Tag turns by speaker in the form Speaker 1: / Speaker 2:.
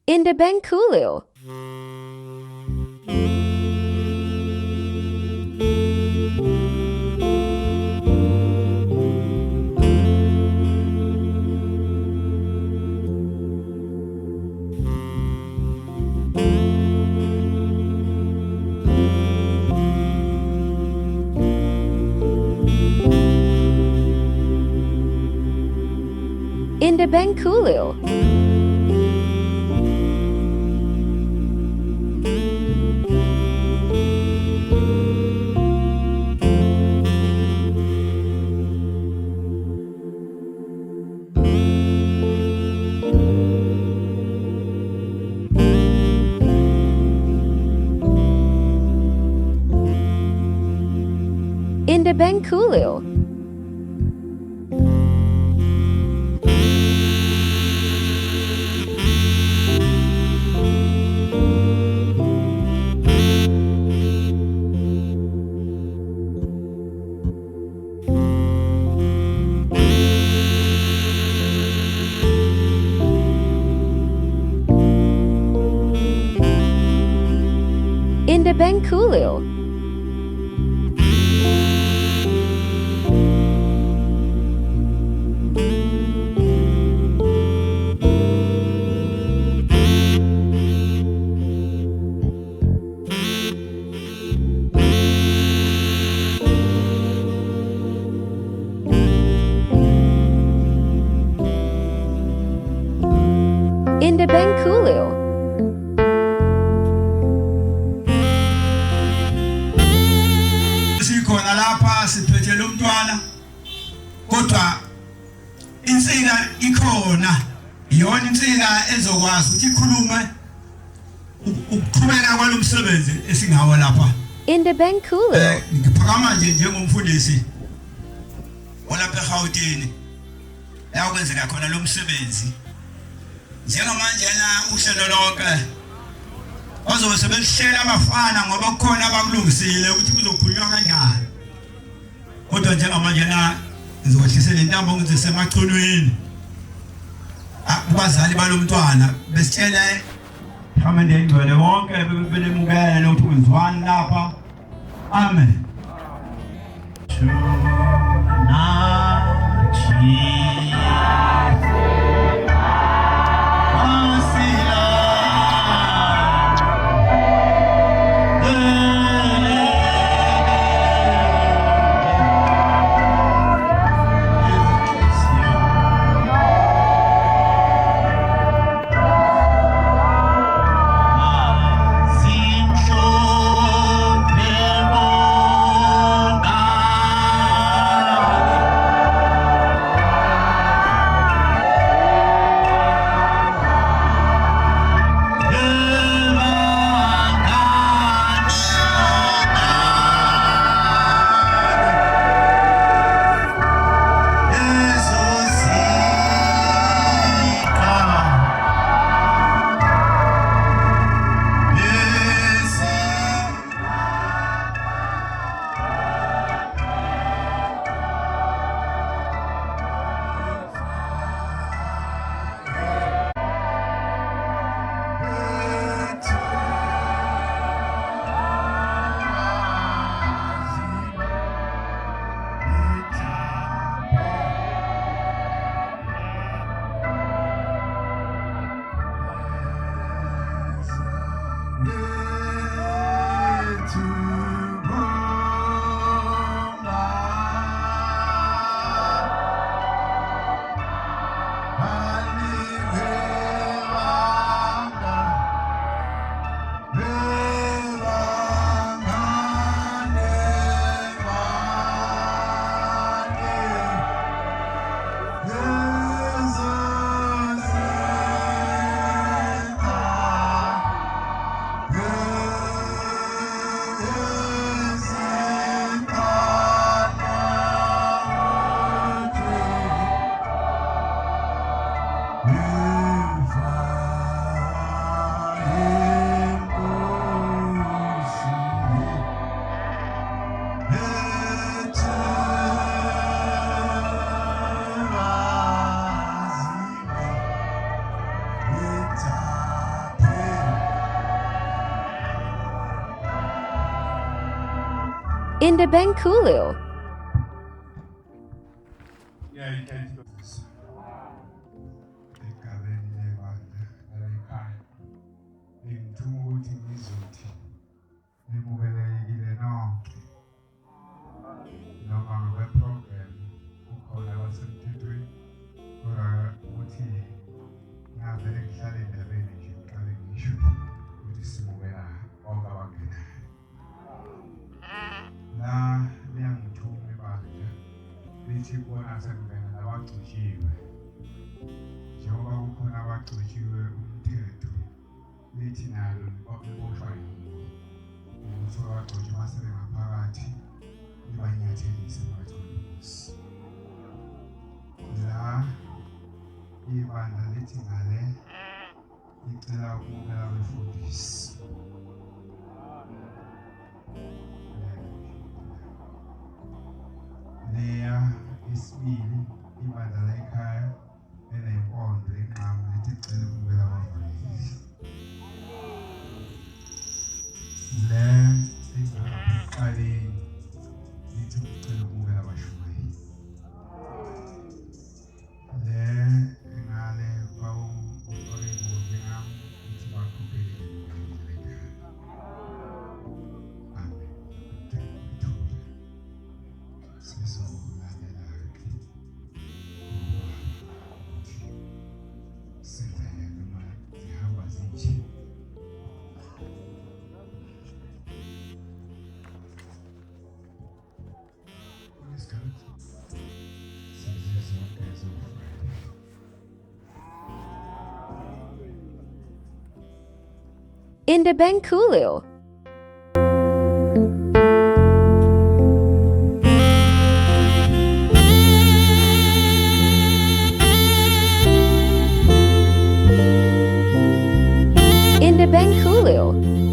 Speaker 1: Indabenkulu. Indabenkulu. Indabenkulu. Indabenkulu. Indabenkulu.
Speaker 2: Sikhona lapha siphethe lo mntwana kodwa insika ikhona iyona insika ezokwazi ukuthi ikhulume ukuqhubeka kwalomsebenzi esingawo lapha.
Speaker 1: Indabenkulu.
Speaker 2: Ngiphakama nje njengomfundisi olapha eGauteng la kwenzeka khona lo msebenzi njengamanje na uhlelo lonke ozobe sebehlela abafana ngoba kukhona abakulungisile ukuthi kuzokhulunywa kanjani kodwa njengamanje na ngizowehlisela intambo ngize semachonweni abazali balomntwana besitshela hamende ingcwele wonke belemukele ukuthi kwenziwani lapha. Amen.
Speaker 1: Ende Benkulio.
Speaker 3: Egameni lebandla layikhaya ngimthuma ukuthi ngizothi nimukelekile nonke noma ngokwe-program ukhona abasemthethweni kodwa ukuthi ngavele ngihlale endabeni nje ngiqale ngisho ukuthi simukela bonke abangenayo la liyangithuma ibandla lithi bona sengibena nabagcotshiwe njengoba kukhona abagcotshiwe umthetho lithi nalo liboshwa ukuthi abagcotshwa basebe ngaphakathi libanyathelise batholusi la ibandla lithi ngale licela ukumukela befundisi leya isibili ibandla layikhaya enempondo enqamu lithi licela ukumukela abavangeli le engaqaleni lithi licela ukumukela abashumayeli le engale bawuqokelwe ngam lithi baqhubeke amen sizokulandela sivele noma zihamba zinje
Speaker 1: Ende Benkulio. Ende Benkulio.